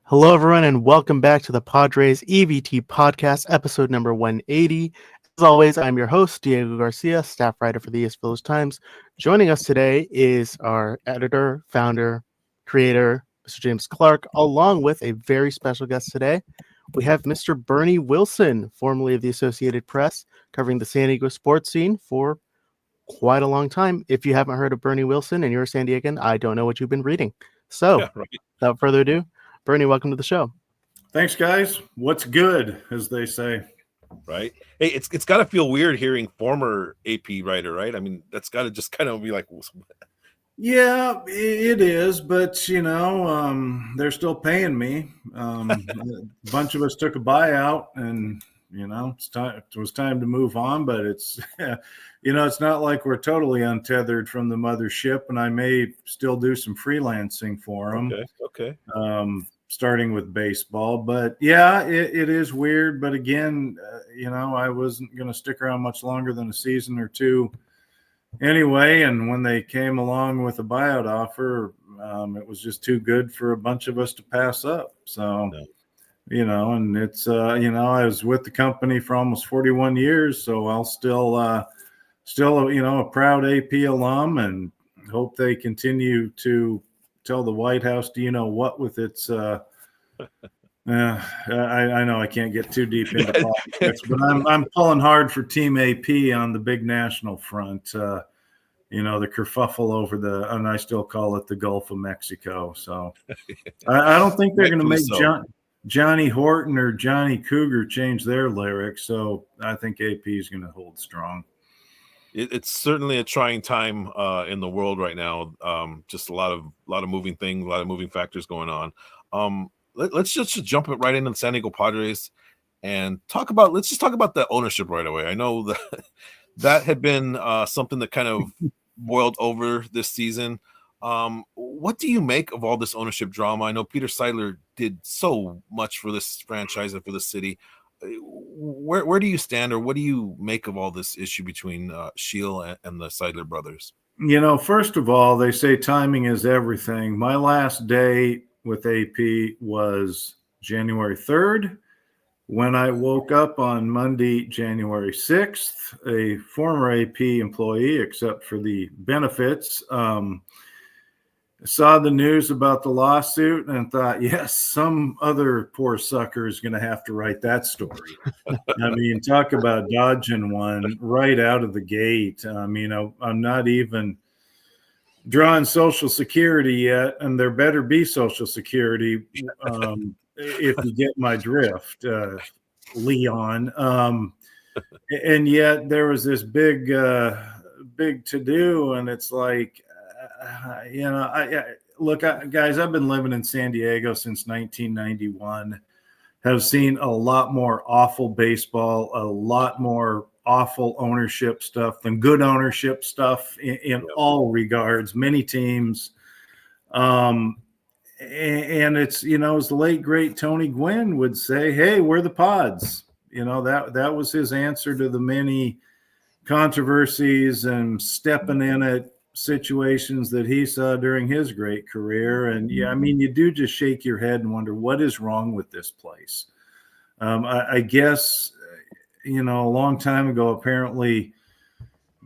Hello, everyone, and welcome back to the Padres EVT Podcast, episode number 180. As always, I'm your host, Diego Garcia, staff writer for the East Village Times. Joining us today is our editor, founder, creator, Mr. James Clark, along with a very special guest today. We have Mr. Bernie Wilson, formerly of the Associated Press, covering the San Diego sports scene for quite a long time. If you haven't heard of Bernie Wilson and you're a San Diegan, I don't know what you've been reading. So, Yeah, right. without further ado, Bernie, welcome to the show. Thanks, guys. What's good, as they say. Right. Hey, it's got to feel weird hearing former AP writer, right? I mean, that's got to just kind of be like, Yeah, it is, but they're still paying me. A bunch of us took a buyout, and it was time to move on. But it's it's not like we're totally untethered from the mothership, and I may still do some freelancing for them. Okay. Starting with baseball, but yeah, it is weird. But again, I wasn't going to stick around much longer than a season or two anyway. And when they came along with a buyout offer, it was just too good for a bunch of us to pass up. So, and it's, I was with the company for almost 41 years. So I'll still, a proud AP alum, and hope they continue to tell the White House, do you know what, with its I know I can't get too deep into politics, but I'm pulling hard for Team AP on the big national front. The kerfuffle over and I still call it the Gulf of Mexico. So I don't think they're going to make Johnny Horton or Johnny Cougar change their lyrics. So I think AP is going to hold strong. It's certainly a trying time in the world right now. Just a lot of moving things, a lot of moving factors going on. Let's just jump right into the San Diego Padres and let's just talk about the ownership right away. I know that had been something that kind of boiled over this season. What do you make of all this ownership drama? I know Peter Seidler did so much for this franchise and for the city. Where do you stand, or what do you make of all this issue between Scheel and the Seidler brothers? First of all, they say timing is everything. My last day with AP was January 3rd. When I woke up on Monday, January 6th, a former AP employee, except for the benefits, saw the news about the lawsuit and thought, yes, some other poor sucker is going to have to write that story. I mean, talk about dodging one right out of the gate. I'm not even drawing Social Security yet, and there better be Social Security if you get my drift, Leon. And yet there was this big to-do, and it's like, guys, I've been living in San Diego since 1991, have seen a lot more awful baseball, a lot more awful ownership stuff than good ownership stuff in all regards, many teams. And it's, as the late, great Tony Gwynn would say, hey, we're the Pods. That was his answer to the many controversies and stepping in at situations that he saw during his great career. And you do just shake your head and wonder what is wrong with this place. I guess, a long time ago, apparently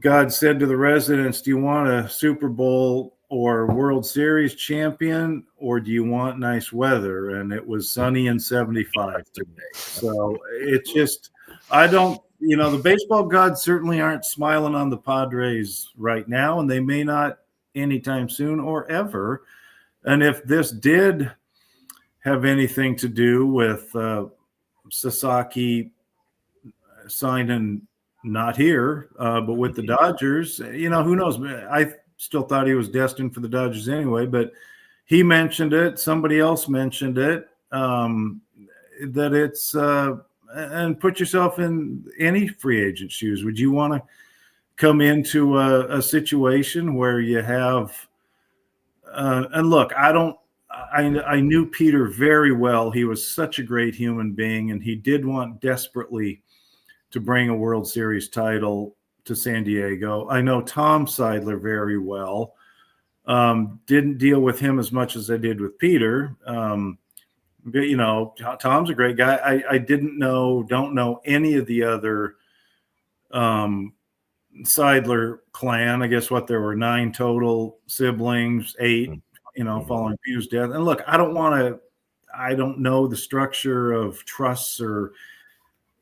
God said to the residents, do you want a Super Bowl or World Series champion, or do you want nice weather? And it was sunny and 75 today. So it's just, the baseball gods certainly aren't smiling on the Padres right now, and they may not anytime soon or ever. And if this did have anything to do with Sasaki signing, not here, but with the Dodgers, who knows? I still thought he was destined for the Dodgers anyway, but he mentioned it. Somebody else mentioned it, that it's and put yourself in any free agent shoes. Would you want to come into a situation where you have and look, I knew Peter very well. He was such a great human being, and he did want desperately to bring a World Series title to San Diego. I know Tom Seidler very well. Didn't deal with him as much as I did with Peter. You know, Tom's a great guy. I don't know any of the other Seidler clan. I guess there were 9 total siblings, 8, following Pew's death. And look, I don't know the structure of trusts or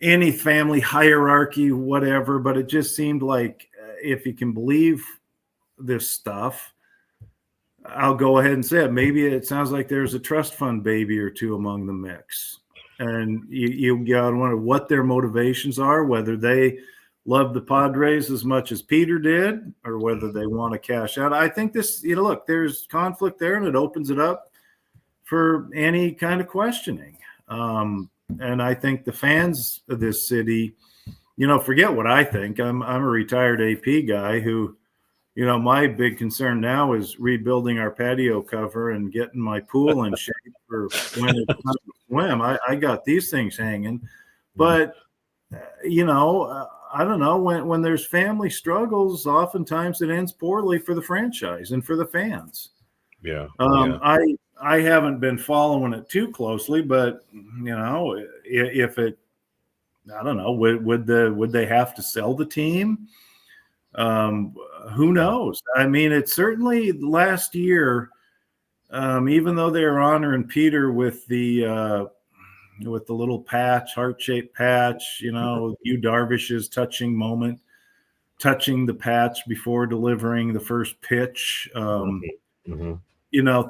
any family hierarchy, whatever, but it just seemed like if you can believe this stuff, I'll go ahead and say it. Maybe it sounds like there's a trust fund baby or two among the mix. And you got to wonder what their motivations are, whether they love the Padres as much as Peter did, or whether they want to cash out. I think this, look, there's conflict there, and it opens it up for any kind of questioning. And I think the fans of this city, forget what I think. I'm a retired AP guy who, my big concern now is rebuilding our patio cover and getting my pool in shape for when it's time to swim. I got these things hanging, but I don't know, when there's family struggles, oftentimes it ends poorly for the franchise and for the fans. Yeah. I haven't been following it too closely, but if it, I don't know, would they have to sell the team? Who knows? I mean, it's certainly last year, even though they were honoring Peter with the little patch, heart-shaped patch, Yu Darvish's touching moment, touching the patch before delivering the first pitch.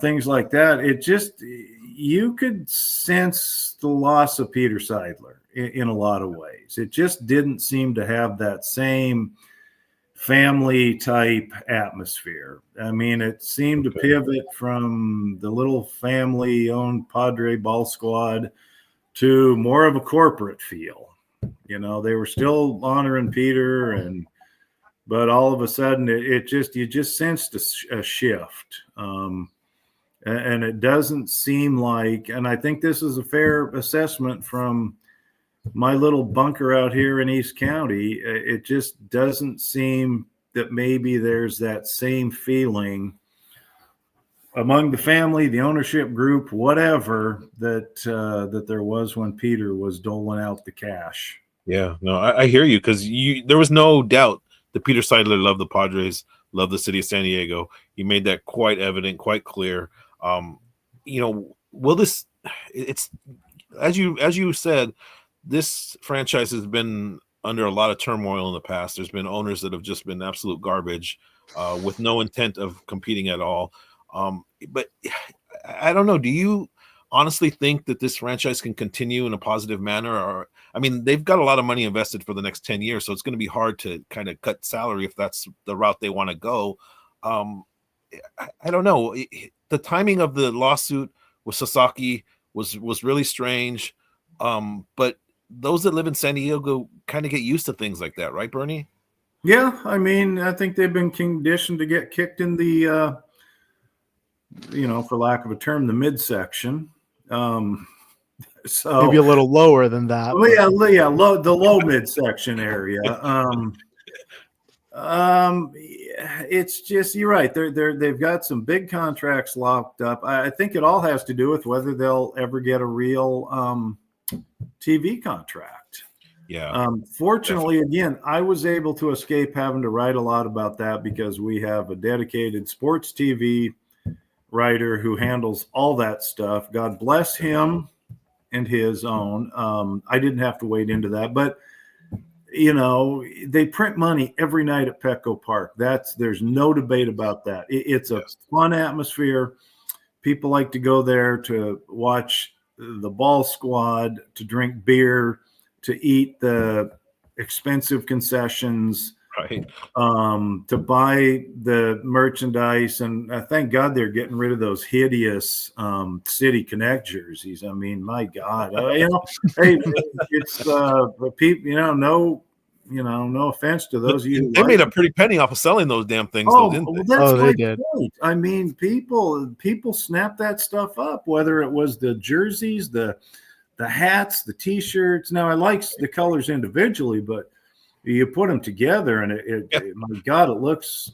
Things like that. It just, you could sense the loss of Peter Seidler in a lot of ways. It just didn't seem to have that same family type atmosphere. I mean, it seemed to pivot from the little family owned Padre ball squad to more of a corporate feel. They were still honoring Peter, but all of a sudden you just sensed a shift. And it doesn't seem like, and I think this is a fair assessment from my little bunker out here in East County, it just doesn't seem that maybe there's that same feeling among the family, the ownership group, whatever, that there was when Peter was doling out the cash. Yeah, no, I hear you, because there was no doubt that Peter Seidler loved the Padres, loved the city of San Diego. He made that quite evident, quite clear. Will this? It's as you said, this franchise has been under a lot of turmoil in the past. There's been owners that have just been absolute garbage, with no intent of competing at all. But I don't know. Do you honestly think that this franchise can continue in a positive manner? Or, I mean, they've got a lot of money invested for the next 10 years, so it's going to be hard to kind of cut salary if that's the route they want to go. I don't know. The timing of the lawsuit with Sasaki was really strange. But those that live in San Diego kind of get used to things like that, right, Bernie? Yeah, I mean, I think they've been conditioned to get kicked in the, for lack of a term, the midsection. So maybe a little lower than that. The low midsection area. It's just, you're right. They've got some big contracts locked up. I think it all has to do with whether they'll ever get a real TV contract. Yeah. Fortunately, again, I was able to escape having to write a lot about that because we have a dedicated sports TV writer who handles all that stuff. God bless him and his own. I didn't have to wade into that, but they print money every night at Petco Park. There's no debate about that. It's a fun atmosphere. People like to go there to watch the ball squad, to drink beer, to eat the expensive concessions, right? To buy the merchandise. And thank God they're getting rid of those hideous City Connect jerseys. I mean, my God, hey, it's people, no offense to those of you. They made a pretty penny off of selling those damn things, though, didn't they? That's my point. I mean, people snap that stuff up, whether it was the jerseys, the hats, the T-shirts. Now, I like the colors individually, but you put them together, and my God, it looks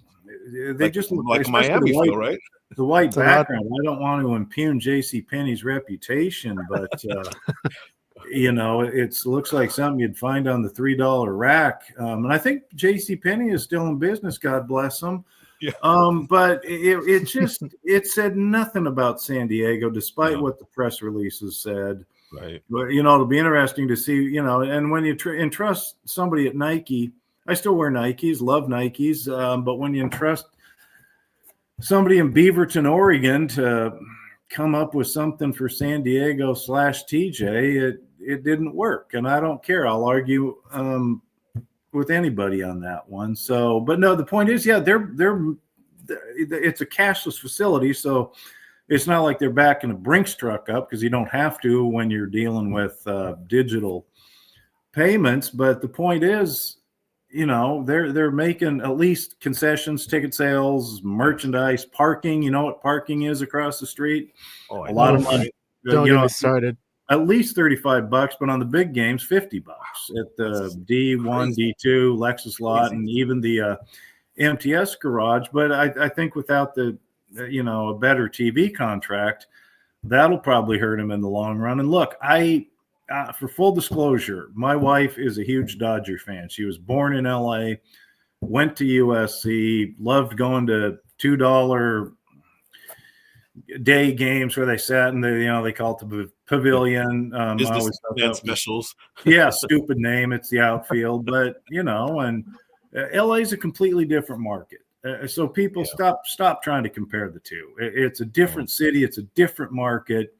they just look like Miami feel, right? The white background. I don't want to impugn JCPenney's reputation, but it looks like something you'd find on the $3 rack. And I think JCPenney is still in business. God bless them. Yeah. But it said nothing about San Diego, despite what the press releases said. Right. But it'll be interesting to see. And when you entrust somebody at Nike, I still wear Nikes, love Nikes. But when you entrust somebody in Beaverton, Oregon, to come up with something for San Diego /TJ, it didn't work, and I don't care. I'll argue with anybody on that one. So, but no, the point is, it's a cashless facility, so it's not like they're backing a Brinks truck up, because you don't have to when you're dealing with digital payments. But the point is, they're making at least concessions, ticket sales, merchandise, parking. You know what parking is across the street? Oh, a lot of money. Don't get me started. At least $35, but on the big games, $50 at the D1, D2, Lexus lot, and even the MTS garage. But I think without a better TV contract, that'll probably hurt him in the long run. And look, for full disclosure, my wife is a huge Dodger fan. She was born in LA, went to USC, loved going to $2 day games where they sat in they call it the pavilion. Business specials. Yeah, stupid name. It's the outfield, but and LA is a completely different market. So people stop trying to compare the two. It's a different city. It's a different market.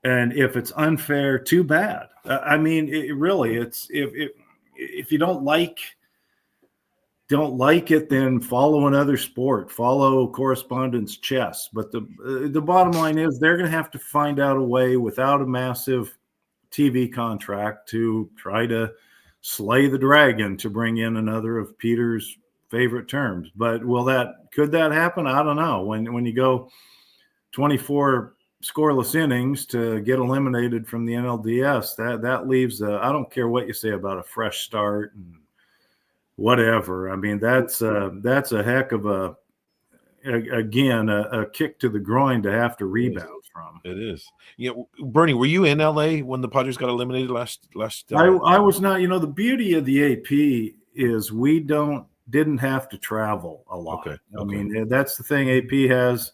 And if it's unfair, too bad. I mean, it's if you don't like it, then follow another sport, follow correspondence chess. But the bottom line is they're going to have to find out a way without a massive TV contract to try to slay the dragon, to bring in another of Peter's favorite terms. But could that happen? I don't know. When you go 24 scoreless innings to get eliminated from the NLDS, that leaves I don't care what you say about a fresh start and whatever. I mean, that's a heck of a kick to the groin to have to rebound from. It is. Bernie, were you in LA when the Padres got eliminated last? I was not. The beauty of the AP is we didn't have to travel a lot. Okay. I mean, that's the thing. AP has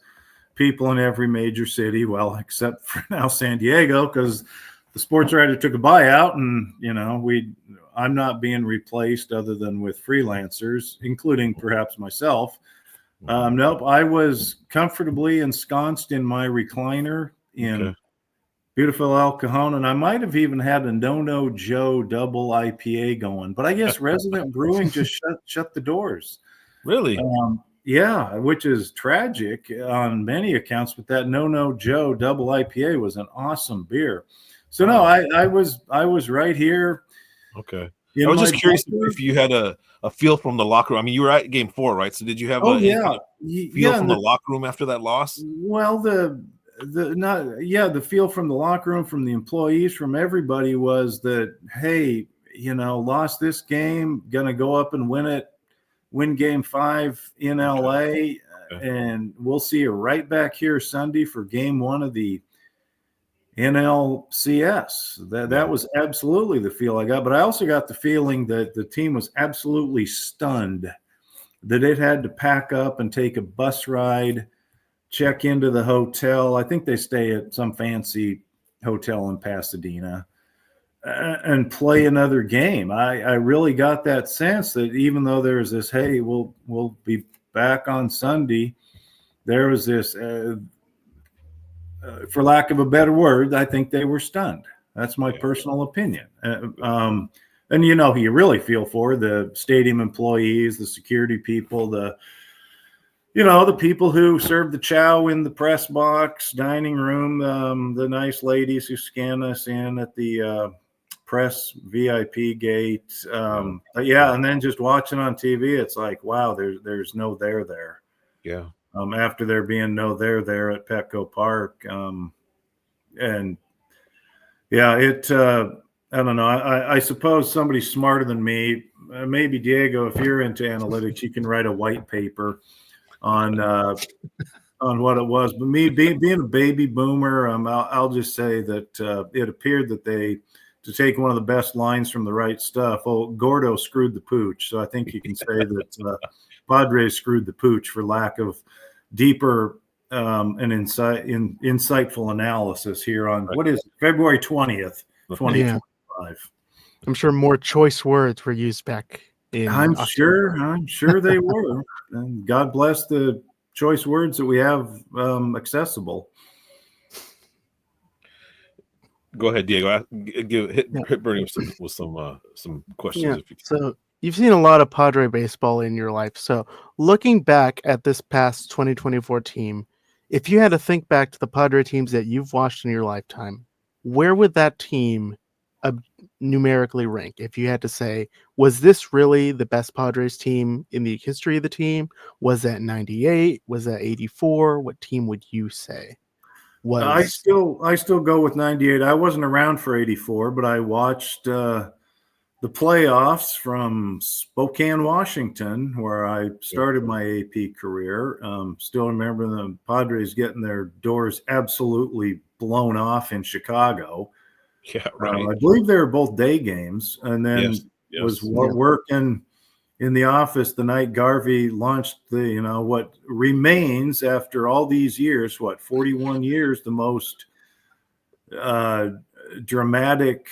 people in every major city, well, except for now San Diego, because the sports writer took a buyout, and I'm not being replaced other than with freelancers, including perhaps myself. Nope, I was comfortably ensconced in my recliner in beautiful El Cajon, and I might have even had a No Joe double IPA going, but I guess Resident Brewing just shut the doors. Really? Yeah, which is tragic on many accounts, but that No Joe double IPA was an awesome beer. So no, I was right here. Okay. I was just curious if you had a feel from the locker room. I mean, you were at game 4, right? So did you have a feel from the locker room after that loss? Well, the feel from the locker room, from the employees, from everybody was that, hey, lost this game, gonna go up and win game 5 in LA, and we'll see you right back here Sunday for game 1 of the NLCS. That was absolutely the feel I got. But I also got the feeling that the team was absolutely stunned that it had to pack up and take a bus ride, check into the hotel. I think they stay at some fancy hotel in Pasadena, and play another game. I really got that sense that even though there was this, hey, we'll be back on Sunday, there was this, for lack of a better word, I think they were stunned. That's my personal opinion. And who you really feel for, the stadium employees, the security people, the people who serve the chow in the press box, dining room, the nice ladies who scan us in at the press VIP gate. But yeah, and then just watching on TV, it's like, wow, there's no there. Yeah. After there being no there at Petco Park. And yeah, I don't know. I suppose somebody smarter than me, maybe Diego, if you're into analytics, you can write a white paper on what it was. But me being a baby boomer, I'll just say that it appeared that to take one of the best lines from The Right Stuff, Gordo screwed the pooch. So I think you can say that Padres screwed the pooch for lack of deeper and insightful analysis here on what is it, February 20th, 2025. Yeah. I'm sure more choice words were used back in I'm October. sure they were. And God bless the choice words that we have accessible. Go ahead, Diego. Hit Bernie with some questions. Yeah. If you can. So you've seen a lot of Padre baseball in your life. So looking back at this past 2024 team, if you had to think back to the Padre teams that you've watched in your lifetime, where would that team numerically rank? If you had to say, was this really the best Padres team in the history of the team? Was that 98? Was that 84? What team would you say? I still go with 98. I wasn't around for 84, but I watched the playoffs from Spokane, Washington, where I started my AP career. Still remember the Padres getting their doors absolutely blown off in Chicago. Yeah, right. I believe they were both day games, and then was working in the office the night Garvey launched what remains after all these years, 41 years, the most dramatic,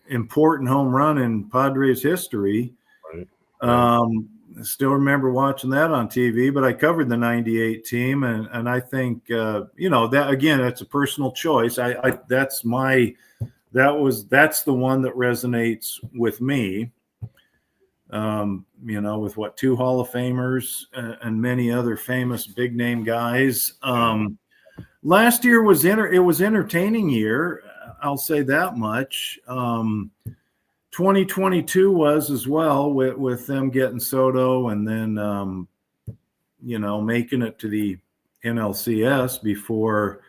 important home run in Padres history. Right. Still remember watching that on TV, but I covered the 98 team. And I think, that again, that's a personal choice. That's the one that resonates with me. With two Hall of Famers and many other famous big name guys. Last year was entertaining year. I'll say that much. 2022 was as well with them getting Soto and then, making it to the NLCS before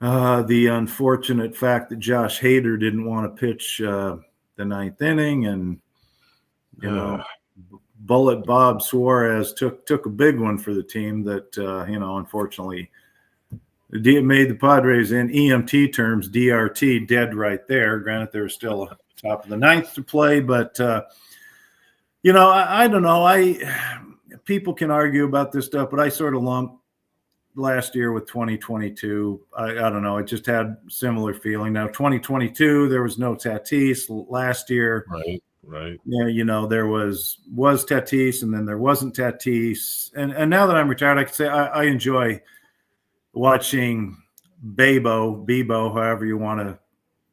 the unfortunate fact that Josh Hader didn't want to pitch the ninth inning and, Bullet Bob Suarez took a big one for the team that, unfortunately made the Padres in EMT terms, DRT, dead right there. Granted, there was still a top of the ninth to play, but, I don't know. People can argue about this stuff, but I sort of lumped last year with 2022. I don't know. It just had similar feeling. Now, 2022, there was no Tatis. Last year, Right. Yeah, there was Tatis, and then there wasn't Tatis. And now that I'm retired, I can say I enjoy watching Bebo, however you want to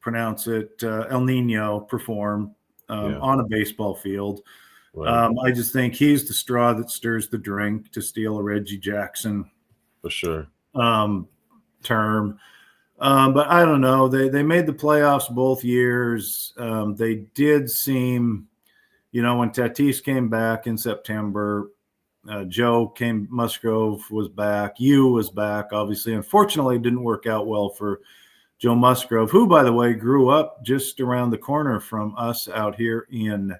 pronounce it, El Nino perform on a baseball field. Right. I just think he's the straw that stirs the drink, to steal a Reggie Jackson for sure term. But I don't know. They made the playoffs both years. They did seem, when Tatis came back in September, Musgrove was back. Yu was back, obviously. Unfortunately, it didn't work out well for Joe Musgrove, who, by the way, grew up just around the corner from us out here in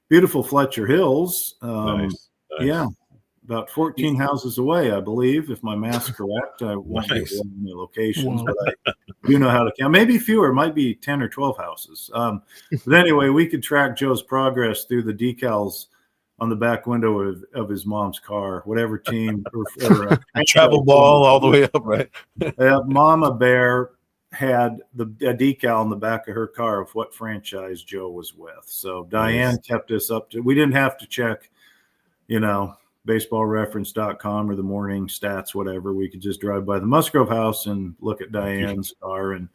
beautiful Fletcher Hills. Nice. Yeah. About 14 houses away, I believe, if my math's correct. I won't give you any locations, but I do know how to count. Maybe fewer, might be 10 or 12 houses. But anyway, we could track Joe's progress through the decals on the back window of his mom's car, whatever team. or travel ball all the way up, right? Mama Bear had a decal on the back of her car of what franchise Joe was with. So Diane kept us up to. We didn't have to check, baseballreference.com or the morning stats, whatever. We could just drive by the Musgrove house and look at Diane's car, and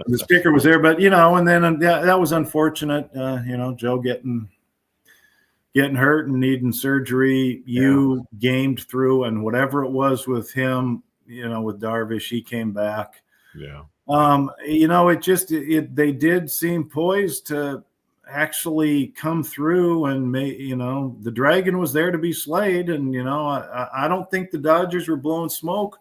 the sticker was there. But and then that was unfortunate. Joe getting hurt and needing surgery. You gamed through, and whatever it was with him, with Darvish, he came back. Yeah. They did seem poised to actually come through, and the dragon was there to be slayed. And I don't think the Dodgers were blowing smoke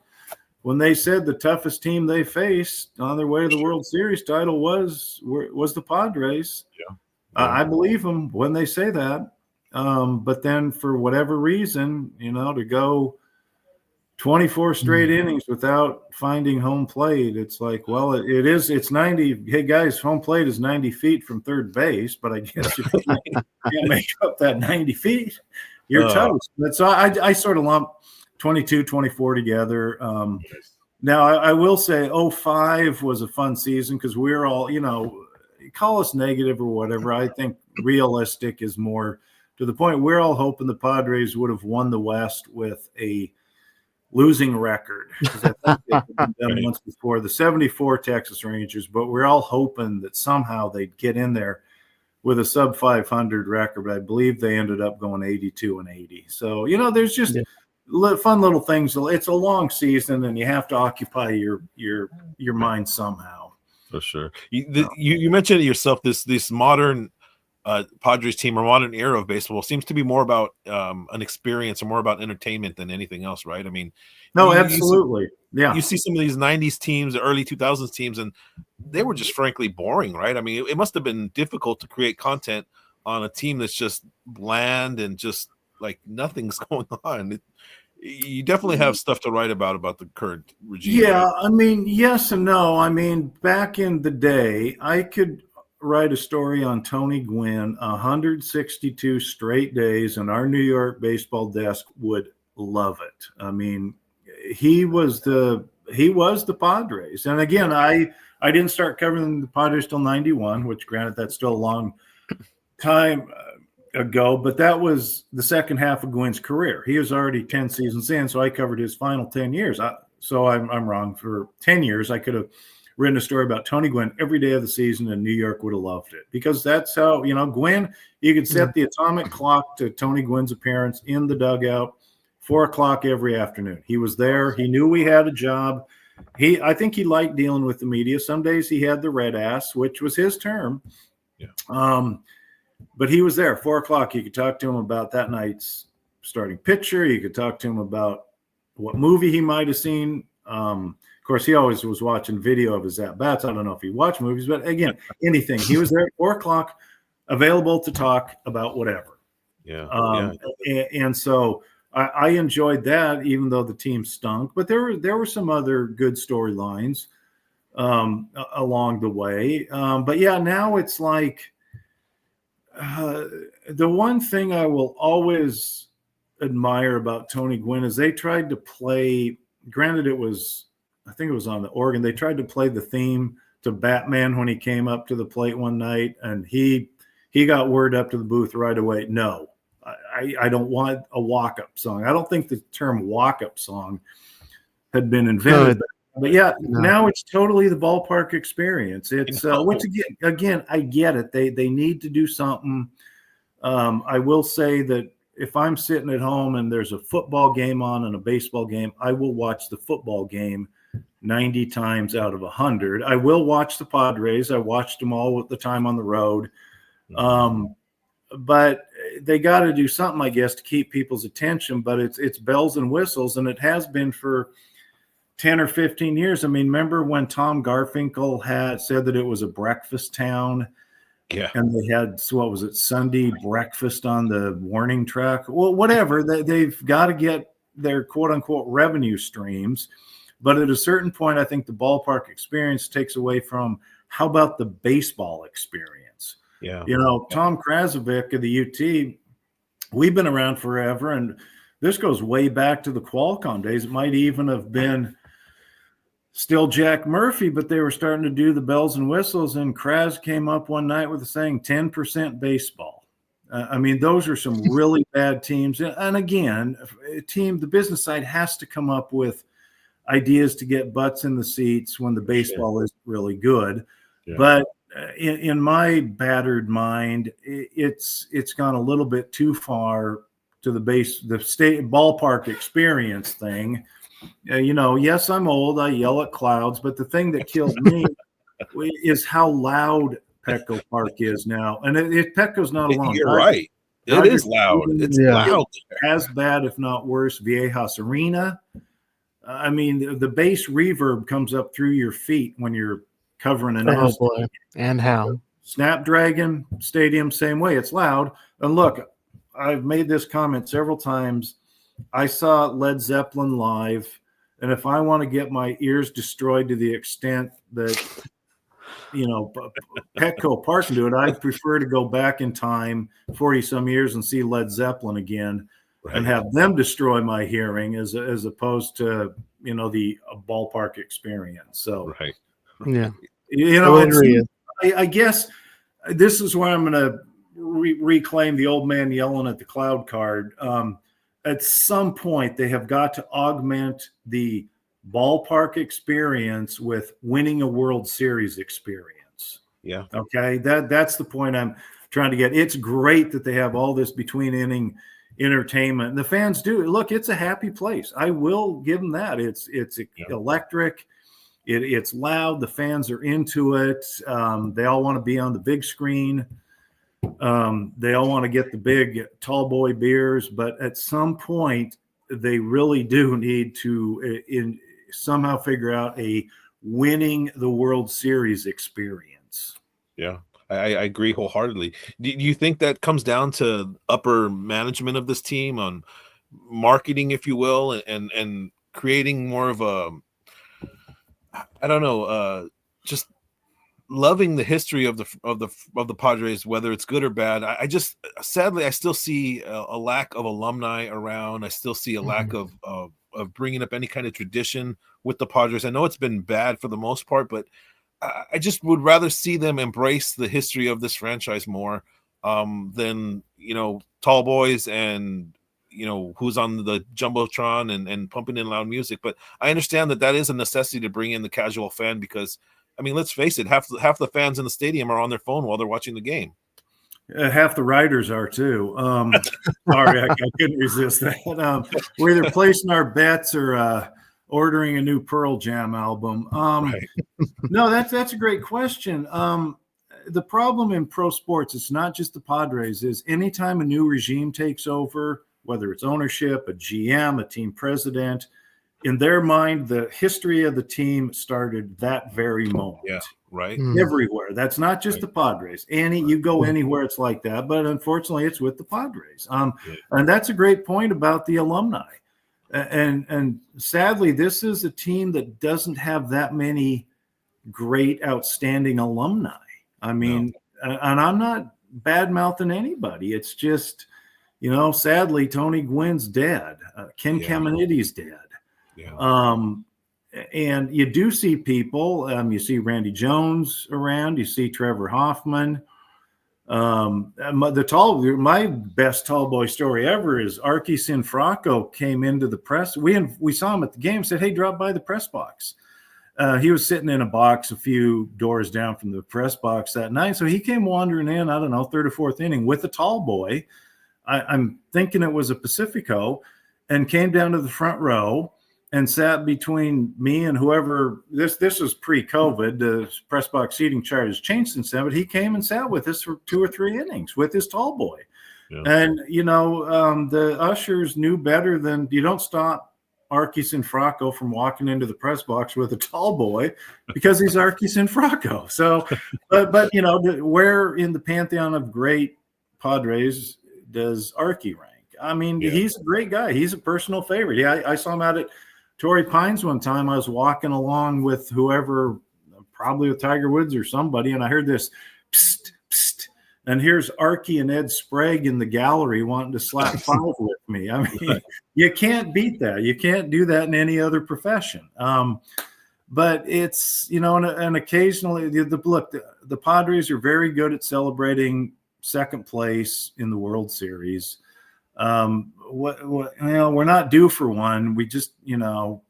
when they said the toughest team they faced on their way to the World Series title was the Padres. Yeah. I believe them when they say that. But then for whatever reason, to go 24 straight innings without finding home plate, it's like, well, it's 90. Hey guys, home plate is 90 feet from third base, but I guess if you can't make up that 90 feet, you're toast. So I sort of lump 22, 24 together. Now I will say 05 was a fun season because we're all, call us negative or whatever. I think realistic is more to the point. We're all hoping the Padres would have won the West with a losing record, because I think they've been done once before, the 74 Texas Rangers, but we're all hoping that somehow they'd get in there with a sub 500 record. But I believe they ended up going 82-80. So, there's just fun little things. It's a long season and you have to occupy your mind somehow. For sure. You mentioned it yourself, this modern Padres team or modern era of baseball seems to be more about an experience or more about entertainment than anything else, right? I mean, no, absolutely. You see some of these 90s teams, the early 2000s teams, and they were just frankly boring, right? I mean, it must have been difficult to create content on a team that's just bland and just like nothing's going on. You definitely have stuff to write about the current regime. Yeah, right? I mean, yes and no. I mean, back in the day, I could write a story on Tony Gwynn 162 straight days, and our New York baseball desk would love it. I mean, he was the Padres. And again, I didn't start covering the Padres till 91, which granted that's still a long time ago, but that was the second half of Gwynn's career. He was already 10 seasons in, so I covered his final 10 years. So I'm wrong. For 10 years, I could have written a story about Tony Gwynn every day of the season, and New York would have loved it, because that's how, Gwynn, you could set the atomic clock to Tony Gwynn's appearance in the dugout, 4:00 every afternoon. He was there. He knew we had a job. I think he liked dealing with the media. Some days he had the red ass, which was his term. Yeah. But he was there, 4:00. You could talk to him about that night's starting pitcher. You could talk to him about what movie he might have seen. Of course, he always was watching video of his at-bats. I don't know if he watched movies, but again, anything. He was there at 4:00, available to talk about whatever. Yeah. And so I enjoyed that, even though the team stunk. But there were some other good storylines along the way. But yeah, now it's like the one thing I will always admire about Tony Gwynn is they tried to play. Granted, I think it was on the organ. They tried to play the theme to Batman when he came up to the plate one night, and he got word up to the booth right away. No, I don't want a walk-up song. I don't think the term walk-up song had been invented. But yeah, now it's totally the ballpark experience. It's which again, I get it. They need to do something. I will say that if I'm sitting at home and there's a football game on and a baseball game, I will watch the football game 90 times out of 100. I will watch the Padres. I watched them all at the time on the road. But they got to do something, I guess, to keep people's attention. But it's bells and whistles, and it has been for 10 or 15 years. I mean, remember when Tom Garfinkel had said that it was a breakfast town? Yeah. And they had, what was it, Sunday breakfast on the warning track? Well, whatever. They've got to get their quote-unquote revenue streams. But at a certain point, I think the ballpark experience takes away from, how about the baseball experience? Yeah. Tom Krasovic of the UT, we've been around forever, and this goes way back to the Qualcomm days. It might even have been still Jack Murphy, but they were starting to do the bells and whistles, and Kras came up one night with a saying, 10% baseball. I mean, those are some really bad teams. And again, the business side has to come up with ideas to get butts in the seats when the baseball is really good. Yeah. But in my battered mind, it's gone a little bit too far to the state ballpark experience thing. Yes, I'm old. I yell at clouds, but the thing that kills me is how loud Petco Park is now. And Petco's not alone. You're right. It is loud. It's loud. As bad, if not worse, Viejas Arena. I mean, the bass reverb comes up through your feet when you're covering an And how? Snapdragon Stadium, same way. It's loud. And look, I've made this comment several times. I saw Led Zeppelin live, and if I want to get my ears destroyed to the extent that, Petco Park can do it, I prefer to go back in time 40 some years and see Led Zeppelin again and have them destroy my hearing as opposed to, the ballpark experience. So, yeah, I guess this is where I'm going to reclaim the old man yelling at the cloud card. At some point, they have got to augment the ballpark experience with winning a World Series experience. Yeah. Okay. That's the point I'm trying to get. It's great that they have all this between inning entertainment. And the fans do. Look, it's a happy place. I will give them that. It's electric. It's loud. The fans are into it. They all want to be on the big screen. They all want to get the big tall boy beers, but at some point they really do need to somehow figure out a winning the World Series experience. Yeah, I agree wholeheartedly. Do you think that comes down to upper management of this team on marketing, if you will, and creating more of a, I don't know, just loving the history of the Padres, whether it's good or bad? I just, sadly, I still see a lack of alumni around. I still see a lack of bringing up any kind of tradition with the Padres. I know it's been bad for the most part, but I just would rather see them embrace the history of this franchise more than, tall boys and, who's on the Jumbotron and pumping in loud music. But I understand that is a necessity to bring in the casual fan because, I mean, let's face it, half the fans in the stadium are on their phone while they're watching the game. Half the riders are too. Sorry, I couldn't resist that. We're either placing our bets or ordering a new Pearl Jam album. No, that's a great question. The problem in pro sports, it's not just the Padres, is anytime a new regime takes over, whether it's ownership, a GM, a team president, in their mind, the history of the team started that very moment. Yeah, right. Everywhere. That's not just the Padres. You go anywhere, it's like that. But unfortunately, it's with the Padres. And that's a great point about the alumni. And sadly, this is a team that doesn't have that many great, outstanding alumni. I mean, and I'm not bad-mouthing anybody. It's just, sadly, Tony Gwynn's dead. Ken Caminiti's dead. Yeah. And you do see people, you see Randy Jones around, you see Trevor Hoffman. My best tall boy story ever is Archie Sinfracco came into the press. We saw him at the game, said, "Hey, drop by the press box." He was sitting in a box a few doors down from the press box that night. So he came wandering in, I don't know, third or fourth inning with a tall boy. I'm thinking it was a Pacifico, and came down to the front row and sat between me and whoever. This was pre-COVID. The press box seating chart has changed since then, but he came and sat with us for 2 or 3 innings with his tall boy. Yeah. And, the ushers knew better than, you don't stop Archie Sinfracco from walking into the press box with a tall boy because he's Archie Sinfracco. So, but where in the pantheon of great Padres does Archie rank? I mean, he's a great guy. He's a personal favorite. Yeah, I saw him out at Torrey Pines one time. I was walking along with whoever, probably with Tiger Woods or somebody, and I heard this psst, psst, and here's Archie and Ed Sprague in the gallery wanting to slap five with me. I mean, you can't beat that. You can't do that in any other profession. But it's, and occasionally, the Padres are very good at celebrating second place in the World Series. We're not due for one. We just, the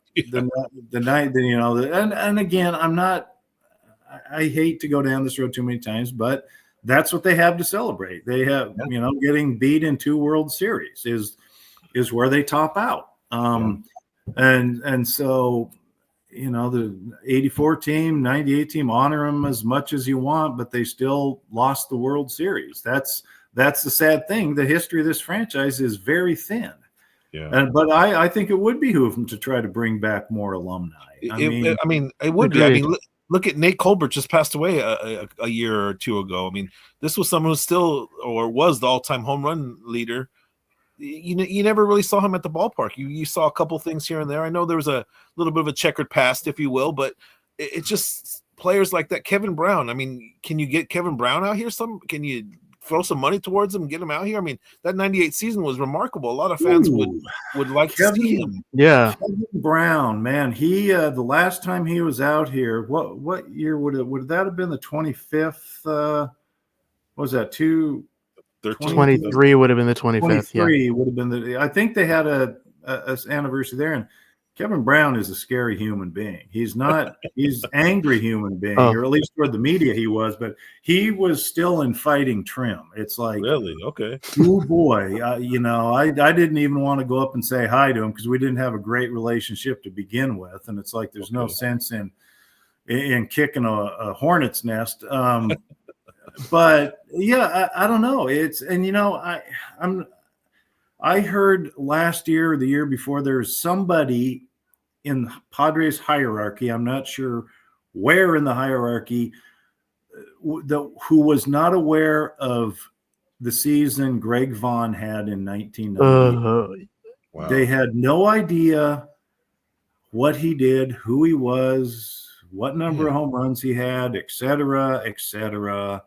night, and again, I hate to go down this road too many times, but that's what they have to celebrate. They have, getting beat in 2 World Series is where they top out. And so, the 84 team, 98 team, honor them as much as you want, but they still lost the World Series. That's the sad thing. The history of this franchise is very thin. Yeah. But I think it would behoove them to try to bring back more alumni. It would be. I mean, look at Nate Colbert, just passed away a year or two ago. I mean, this was someone who still or was the all-time home run leader. You never really saw him at the ballpark. You saw a couple things here and there. I know there was a little bit of a checkered past, if you will, but it's just players like that. Kevin Brown. I mean, can you get Kevin Brown out here? Can you throw some money towards him and get him out here? I mean, that 98 season was remarkable. A lot of fans would like to see him. Yeah. Kevin Brown, man, he the last time he was out here, what year would that have been? The 25th? What was that? 23 would have been the 25th. 23 would have been I think they had a anniversary there, and Kevin Brown is a scary human being. He's angry human being, or at least toward the media he was, but he was still in fighting trim. It's like, really? Okay. Oh boy. I didn't even want to go up and say hi to him because we didn't have a great relationship to begin with. And it's like, there's no sense in kicking a hornet's nest. But yeah, I don't know. I heard last year or the year before there's somebody in Padres hierarchy, I'm not sure where in the hierarchy, who was not aware of the season Greg Vaughn had in 1990. Wow. They had no idea what he did, who he was, what number of home runs he had, et cetera, et cetera.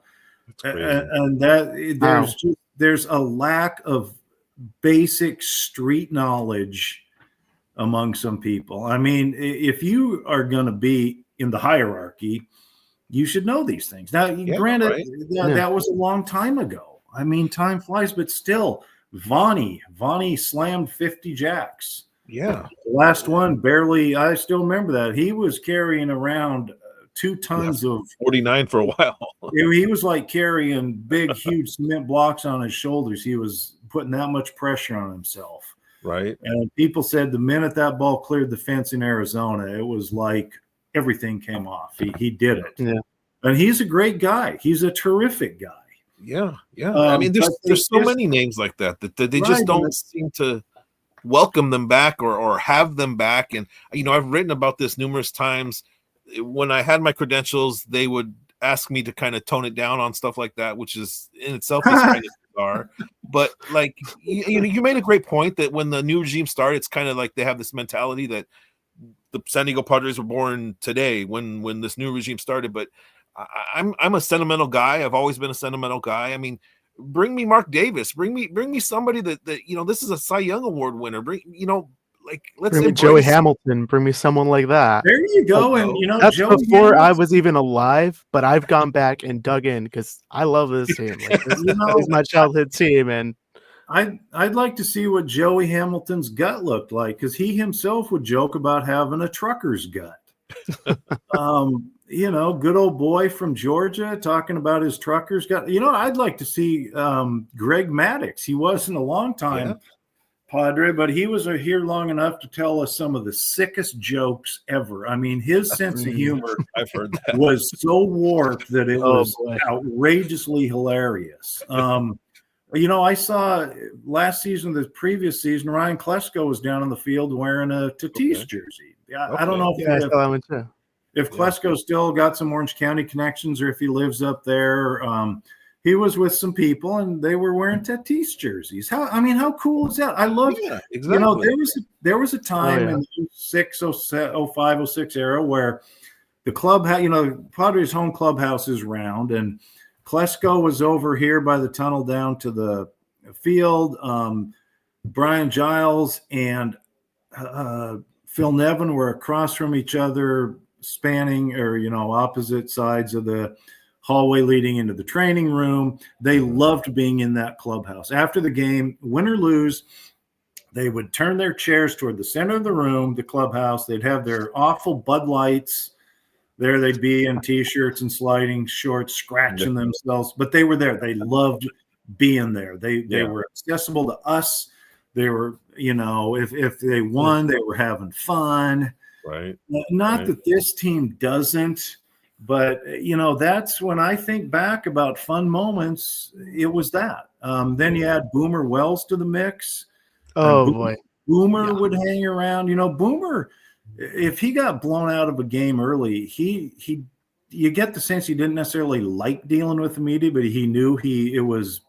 And that there's a lack of basic street knowledge among some people. I mean, if you are going to be in the hierarchy, you should know these things. Now, granted, right? That was a long time ago. I mean, time flies, but still, Vonnie slammed 50 jacks. Yeah. The last one barely, I still remember that. He was carrying around 2 tons of 49 for a while. He was like carrying big, huge cement blocks on his shoulders. He was putting that much pressure on himself. Right. And people said the minute that ball cleared the fence in Arizona, it was like everything came off. He did it. Yeah. And he's a great guy. He's a terrific guy. Yeah. Yeah. I mean, there's so many names like that they just don't seem to welcome them back or have them back. And, I've written about this numerous times. When I had my credentials, they would ask me to kind of tone it down on stuff like that, which is in itself is kind of bizarre. But like, you made a great point that when the new regime started, it's kind of like they have this mentality that the San Diego Padres were born today when this new regime started. But I'm a sentimental guy. I've always been a sentimental guy. I mean, bring me Mark Davis. Bring me somebody that this is a Cy Young Award winner. Let's bring me Joey Hamilton. Bring me someone like that. There you go. And that's Joey before I was even alive. But I've gone back and dug in because I love this team. Like, this is my childhood team, and I'd like to see what Joey Hamilton's gut looked like, because he himself would joke about having a trucker's gut. Good old boy from Georgia talking about his trucker's gut. I'd like to see Greg Maddux. He wasn't a long time Padre, but he was here long enough to tell us some of the sickest jokes ever. I mean, his sense of humor I've heard that. was so warped that it was outrageously hilarious. I saw last season, the previous season, Ryan Klesko was down on the field wearing a Tatis jersey. I don't know if Klesko still got some Orange County connections or if he lives up there. He was with some people and they were wearing Tatis jerseys. How cool is that? I love exactly. There was a time in the 05, 06 era where the club had, Padres home clubhouse is round, and Klesko was over here by the tunnel down to the field. Brian Giles and Phil Nevin were across from each other, spanning opposite sides of the hallway leading into the training room. They loved being in that clubhouse. After the game, win or lose, they would turn their chairs toward the center of the room, the clubhouse. They'd have their awful Bud Lights. There they'd be in T-shirts and sliding shorts, scratching themselves. But they were there. They loved being there. They were accessible to us. They were, if they won, they were having fun. Right. Not that this team doesn't. But, that's when I think back about fun moments, it was that. Then you add Boomer Wells to the mix. Oh, boy. Boomer would hang around. Boomer, if he got blown out of a game early, he you get the sense he didn't necessarily like dealing with the media, but he knew it was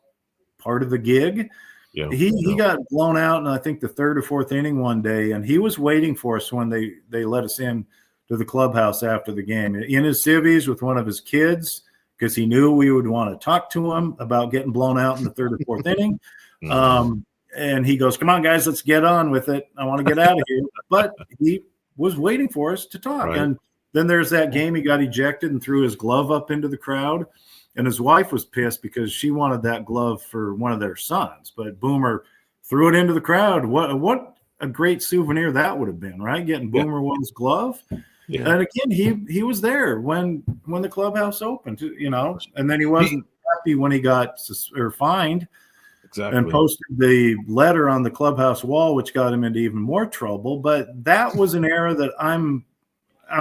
part of the gig. Yeah, he got blown out in I think the third or fourth inning one day, and he was waiting for us when they let us in to the clubhouse after the game in his civvies with one of his kids, because he knew we would want to talk to him about getting blown out in the third or fourth inning. And he goes, "Come on, guys, let's get on with it. I want to get out of here." But he was waiting for us to talk. Right. And then there's that game he got ejected and threw his glove up into the crowd. And his wife was pissed because she wanted that glove for one of their sons. But Boomer threw it into the crowd. What a great souvenir that would have been, right? Getting Boomer one's glove. Yeah. And again, he was there when the clubhouse opened, and then he wasn't happy when he got fined. Exactly. And posted the letter on the clubhouse wall, which got him into even more trouble. But that was an era that I'm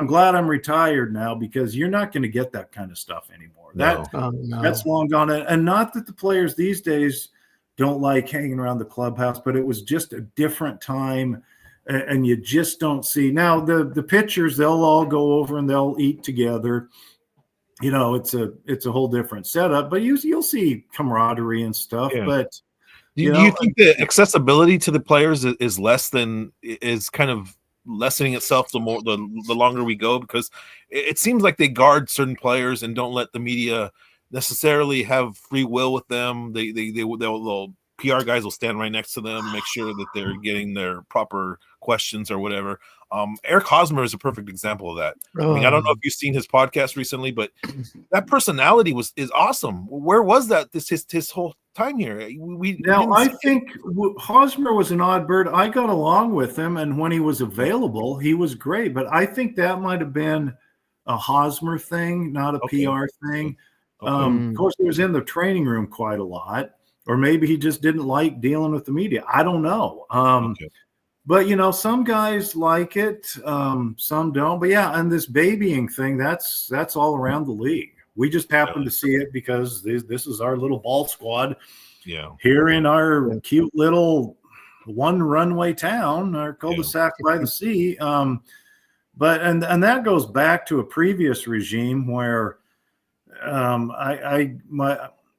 glad I'm retired now, because you're not going to get that kind of stuff anymore. That's long gone. And not that the players these days don't like hanging around the clubhouse, but it was just a different time, and you just don't see now the pitchers. They'll all go over and they'll eat together. It's a whole different setup, but you'll see camaraderie and stuff. Yeah. But do you think the accessibility to the players is kind of lessening itself the longer we go? Because it seems like they guard certain players and don't let the media necessarily have free will with them. They'll PR guys will stand right next to them, make sure that they're getting their proper questions or whatever. Eric Hosmer is a perfect example of that. I mean, I don't know if you've seen his podcast recently, but that personality is awesome. Where was that his whole time here? I think Hosmer was an odd bird. I got along with him, and when he was available, he was great. But I think that might have been a Hosmer thing, not a PR thing. Of course, he was in the training room quite a lot, or maybe he just didn't like dealing with the media. I don't know. But, some guys like it, some don't. But, yeah, and this babying thing, that's all around the league. We just happen to see it because this is our little ball squad here in our cute little one runway town, our cul-de-sac by the sea. But that goes back to a previous regime where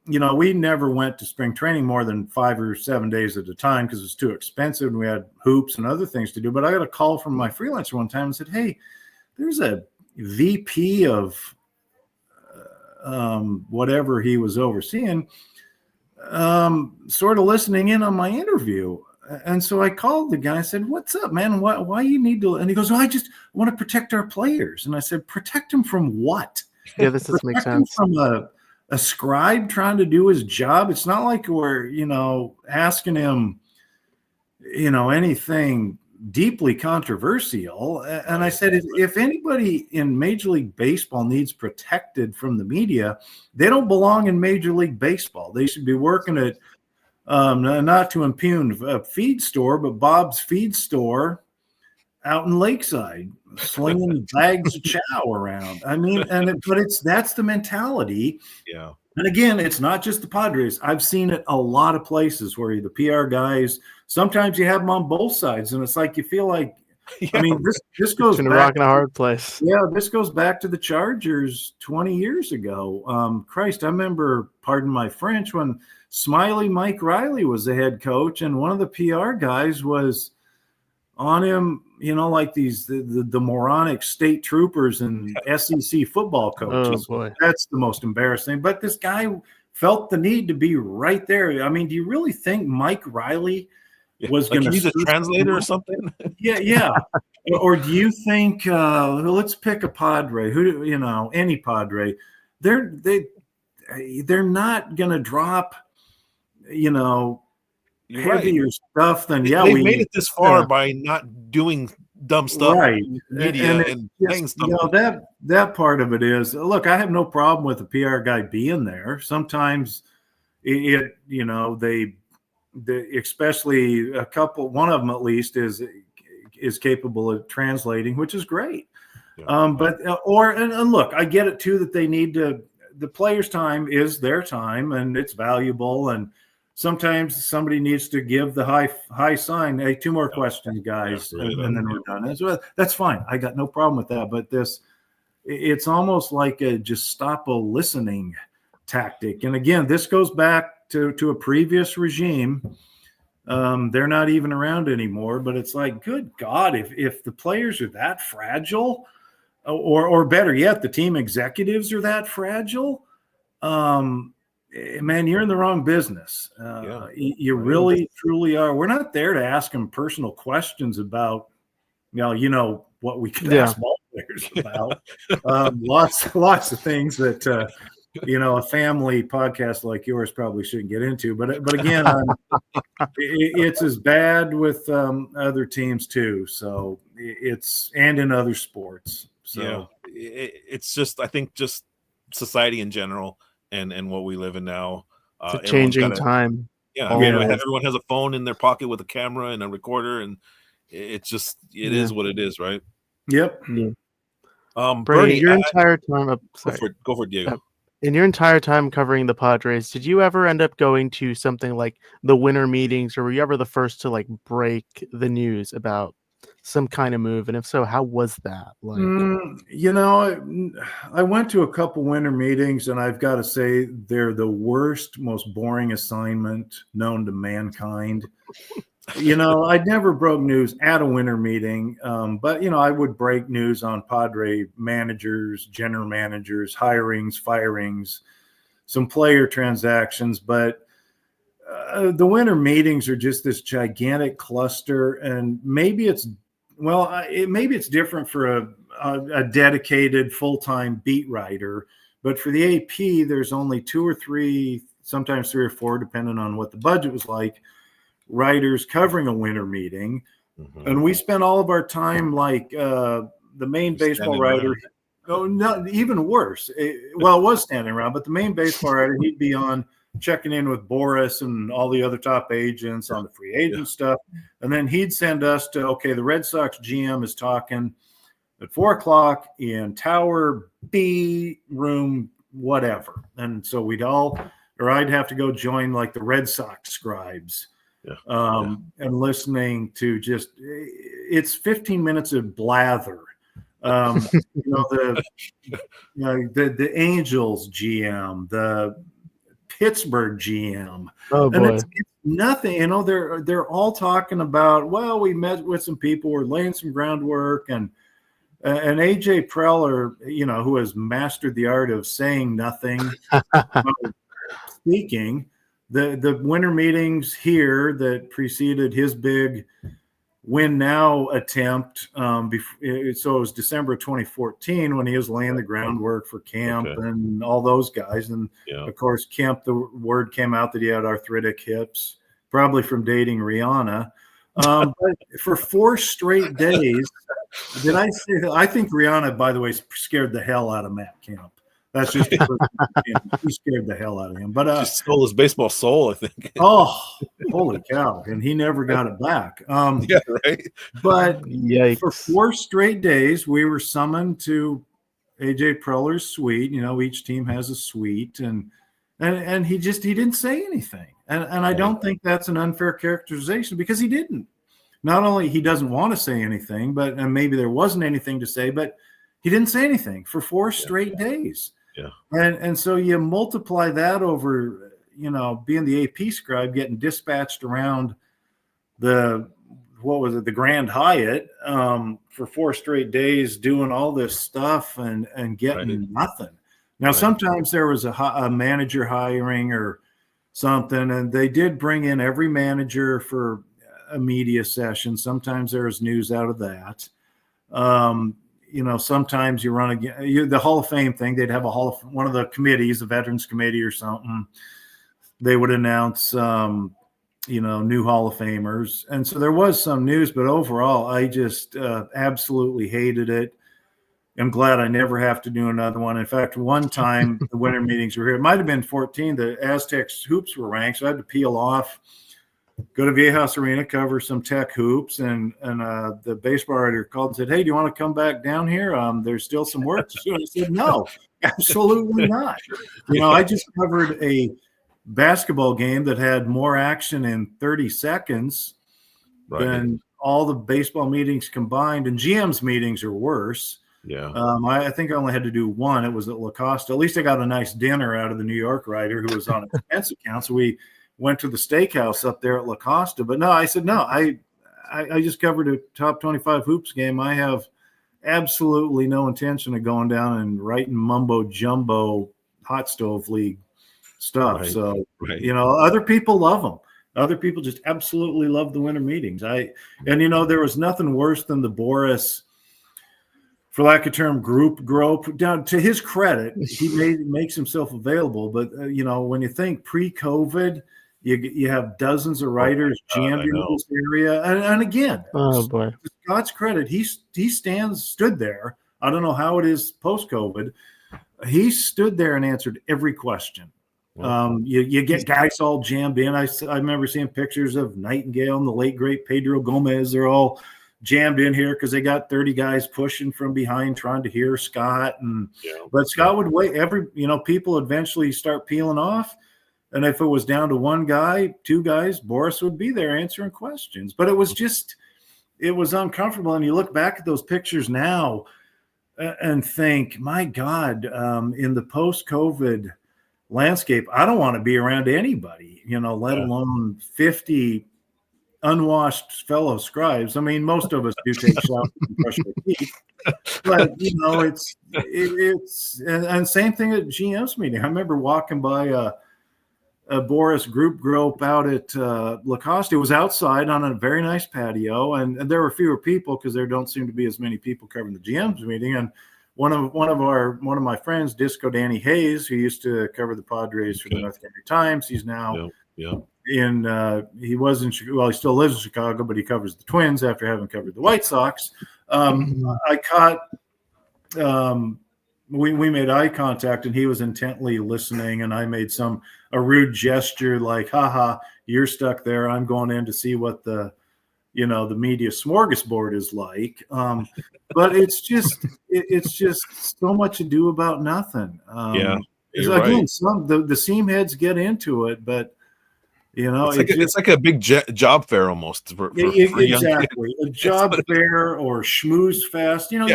we never went to spring training more than 5 or 7 days at a time because it's too expensive, and we had hoops and other things to do. But I got a call from my freelancer one time and said, "Hey, there's a VP of whatever he was overseeing, sort of listening in on my interview." And so I called the guy. I said, "What's up, man? Why you need to?" And he goes, "I just want to protect our players." And I said, "Protect them from what?" Yeah, this doesn't make sense. From a scribe trying to do his job. It's not like we're, asking him, anything deeply controversial. And I said, if anybody in Major League Baseball needs protected from the media, they don't belong in Major League Baseball. They should be working at, not to impugn a feed store, but Bob's Feed Store out in Lakeside, slinging bags of chow around. I mean, that's the mentality. Yeah. And again, it's not just the Padres. I've seen it a lot of places where the PR guys, sometimes you have them on both sides, and it's like you feel like, I mean, this goes back. Rock in a hard place. Yeah, this goes back to the Chargers 20 years ago. Christ, I remember, pardon my French, when Smiley Mike Riley was the head coach, and one of the PR guys was on him, like the moronic state troopers and SEC football coaches. Oh, boy. That's the most embarrassing. But this guy felt the need to be right there. I mean, do you really think Mike Riley was going to? He's a translator or something? Yeah. Or do you think? Let's pick a Padre. Any Padre. They're not going to drop. Heavier stuff than we made it this far by not doing dumb stuff, right? Media and saying stuff. That part of it is, look, I have no problem with a PR guy being there. Sometimes they especially one of them at least is capable of translating, which is great. Yeah. And look, I get it too that they need to. The players' time is their time, and it's valuable. And sometimes somebody needs to give the high sign. Hey, 2 more questions, guys, and then we're done. That's fine. I got no problem with that. But it's almost like a Gestapo listening tactic. And again, this goes back to a previous regime. They're not even around anymore, but it's like, good God, if the players are that fragile, or better yet, the team executives are that fragile, man, you're in the wrong business. You really, truly are. We're not there to ask them personal questions about, what we could ask ball players about. Lots of things that, a family podcast like yours probably shouldn't get into. But again, it's as bad with other teams too. So and in other sports. So it's just, I think, just society in general and what we live in now. It's a changing time. Yeah, I mean, everyone has a phone in their pocket with a camera and a recorder, and it is what it is, right? Yep. Yeah. Bernie, your entire time. Go for it, Diego. In your entire time covering the Padres, did you ever end up going to something like the winter meetings, or were you ever the first to like break the news about some kind of move? And if so, how was that like? I went to a couple winter meetings, and I've got to say they're the worst, most boring assignment known to mankind. I never broke news at a winter meeting, but I would break news on Padre managers, general managers, hirings, firings, some player transactions. But the winter meetings are just this gigantic cluster, and maybe it's different for a dedicated full-time beat writer, but for the AP, there's only 2 or 3, sometimes 3 or 4, depending on what the budget was like, writers covering a winter meeting. And we spent all of our time like the main baseball writer. No, not even worse. It was standing around, but the main baseball writer, he'd be on checking in with Boris and all the other top agents on the free agent stuff. And then he'd send us to, okay, the Red Sox GM is talking at 4:00 in Tower B, room whatever. And so I'd have to go join like the Red Sox scribes. And listening to it's 15 minutes of blather. The Angels GM, the Pittsburgh GM. Oh boy. And it's nothing. They're all talking about, well, we met with some people, we're laying some groundwork, and AJ Preller, who has mastered the art of saying nothing, speaking. The winter meetings here that preceded his big win now attempt. So it was December 2014 when he was laying the groundwork for Kemp and all those guys. And of course, Kemp, the word came out that he had arthritic hips, probably from dating Rihanna. But for 4 straight days, did I say that? I think Rihanna, by the way, scared the hell out of Matt Kemp. That's just he scared the hell out of him. But just stole his baseball soul, I think. Oh, holy cow! And he never got it back. Yeah, right. But Yikes. for 4 straight days, we were summoned to AJ Preller's suite. Each team has a suite, and he didn't say anything. And I don't think that's an unfair characterization, because he didn't. Not only he doesn't want to say anything, and maybe there wasn't anything to say, but he didn't say anything for 4 straight days. Yeah. And so you multiply that over, being the AP scribe, getting dispatched around the Grand Hyatt for 4 straight days, doing all this stuff and getting nothing. Now, sometimes there was a manager hiring or something, and they did bring in every manager for a media session. Sometimes there was news out of that. Sometimes you run the Hall of Fame thing. They'd have one of the committees, the Veterans Committee or something. They would announce, new Hall of Famers. And so there was some news, but overall, I just absolutely hated it. I'm glad I never have to do another one. In fact, one time the winter meetings were here. It might have been 14. The Aztecs hoops were ranked, so I had to peel off, go to Viejas Arena, cover some Tech hoops, and the baseball writer called and said, "Hey, do you want to come back down here? There's still some work to do." I said, "No, absolutely not." I just covered a basketball game that had more action in 30 seconds than all the baseball meetings combined, and GM's meetings are worse. Yeah. I think I only had to do one. It was at La Costa. At least I got a nice dinner out of the New York writer who was on expense account. So we went to the steakhouse up there at La Costa. But no, I said, no, I just covered a top 25 hoops game. I have absolutely no intention of going down and writing mumbo jumbo hot stove league stuff. Right, So, right. other people love them. Other people just absolutely love the winter meetings. There was nothing worse than the Boris, for lack of term, group grope. Down to his credit, he makes himself available. But when you think pre-COVID, you have dozens of writers jammed in this area, and again, Oh boy, to Scott's credit, he stood there. I don't know how it is post-COVID. He stood there and answered every question. You get guys all jammed in. I remember seeing pictures of Nightingale and the late great Pedro Gomez. They're all jammed in here because they got 30 guys pushing from behind trying to hear Scott. But Scott would wait. People eventually start peeling off. And if it was down to one guy, two guys, Boris would be there answering questions. But it was uncomfortable. And you look back at those pictures now and think, my God, in the post-COVID landscape, I don't want to be around anybody, let alone 50 unwashed fellow scribes. I mean, most of us do take showers and brush our teeth, but it's and same thing at GM's meeting. I remember walking by a Boris group grope out at La Costa. It was outside on a very nice patio, and there were fewer people because there don't seem to be as many people covering the GM's meeting. And one of my friends, Disco Danny Hayes, who used to cover the Padres for the North Country Times, he's now he was in Chicago. Well, he still lives in Chicago, but he covers the Twins after having covered the White Sox. I caught. We made eye contact, and he was intently listening, and I made a rude gesture like, haha, you're stuck there. I'm going in to see what the media smorgasbord is like. But it's just so much ado about nothing. You're again, right. The seam heads get into it, but it's like a big job fair almost. For exactly, a job fair or schmooze fest. You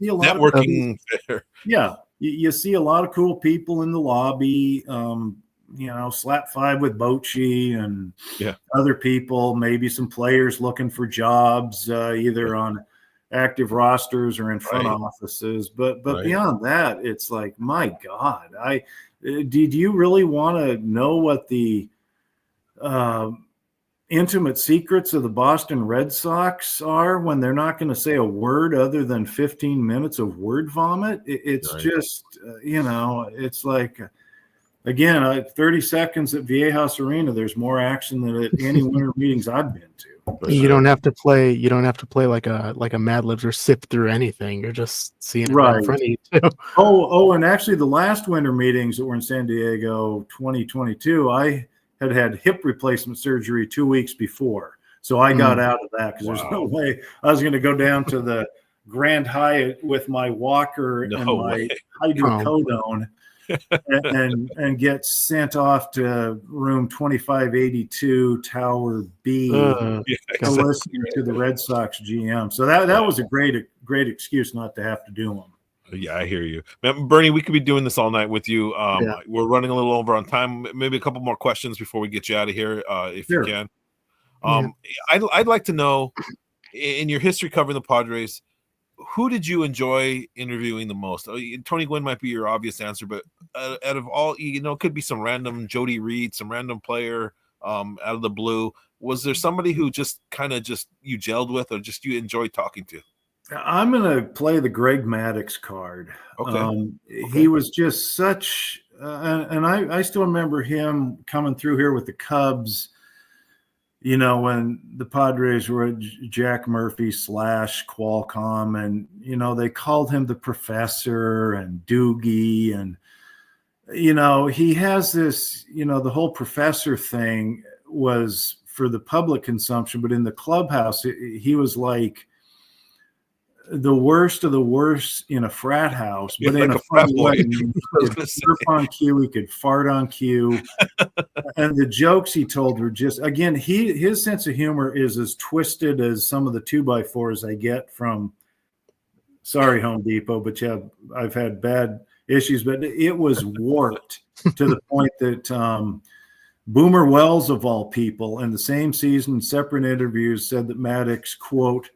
see a lot networking fair. Yeah, you see a lot of cool people in the lobby. Slap five with Bochy and other people. Maybe some players looking for jobs, either on active rosters or in front offices. But beyond that, it's like, my God, did you really want to know what the intimate secrets of the Boston Red Sox are when they're not going to say a word other than 15 minutes of word vomit? It's just, it's like, again, 30 seconds at Viejas Arena, there's more action than at any winter meetings I've been to. You don't have to play like a Mad Libs or sift through anything. You're just seeing it right in front of you too. And actually the last winter meetings that were in San Diego 2022, I had hip replacement surgery 2 weeks before. So I got out of that because there's no way I was going to go down to the Grand Hyatt with my walker and my hydrocodone and get sent off to room 2582 Tower B to listen to the Red Sox GM. So that was a great excuse not to have to do them. Yeah, I hear you. Bernie, we could be doing this all night with you. We're running a little over on time. Maybe a couple more questions before we get you out of here, if you can. I'd like to know, in your history covering the Padres, who did you enjoy interviewing the most? Tony Gwynn might be your obvious answer, but out of all, it could be some random Jody Reed, some random player out of the blue. Was there somebody who just you gelled with or just you enjoyed talking to? I'm going to play the Greg Maddux card. Okay. He was just such, and I still remember him coming through here with the Cubs, when the Padres were Jack Murphy / Qualcomm, and, they called him the professor and Doogie. And, he has this, the whole professor thing was for the public consumption, but in the clubhouse, he was like the worst of the worst in a frat house, but in a fun way. He could surf on cue, he could fart on cue, and the jokes he told were just, again, his sense of humor is as twisted as some of the 2x4s I get from Sorry, Home Depot, but yeah, I've had bad issues, but it was warped to the point that Boomer Wells, of all people, in the same season, separate interviews, said that Maddox, quote,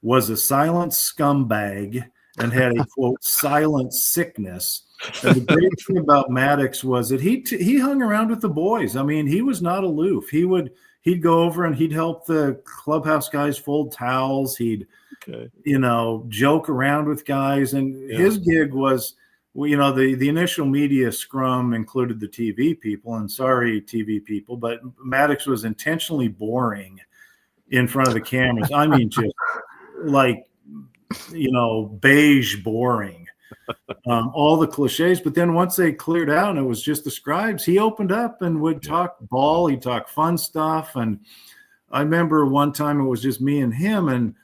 was a silent scumbag and had a, quote, silent sickness. And the great thing about Maddox was that he hung around with the boys. I mean, he was not aloof. He'd go over and he'd help the clubhouse guys fold towels. He'd, joke around with guys. And his gig was, the initial media scrum included the TV people, and sorry, TV people, but Maddox was intentionally boring in front of the cameras. I mean, just like, beige boring, all the cliches. But then once they cleared out and it was just the scribes, he opened up and would talk ball. He'd talk fun stuff. And I remember one time it was just me and him, and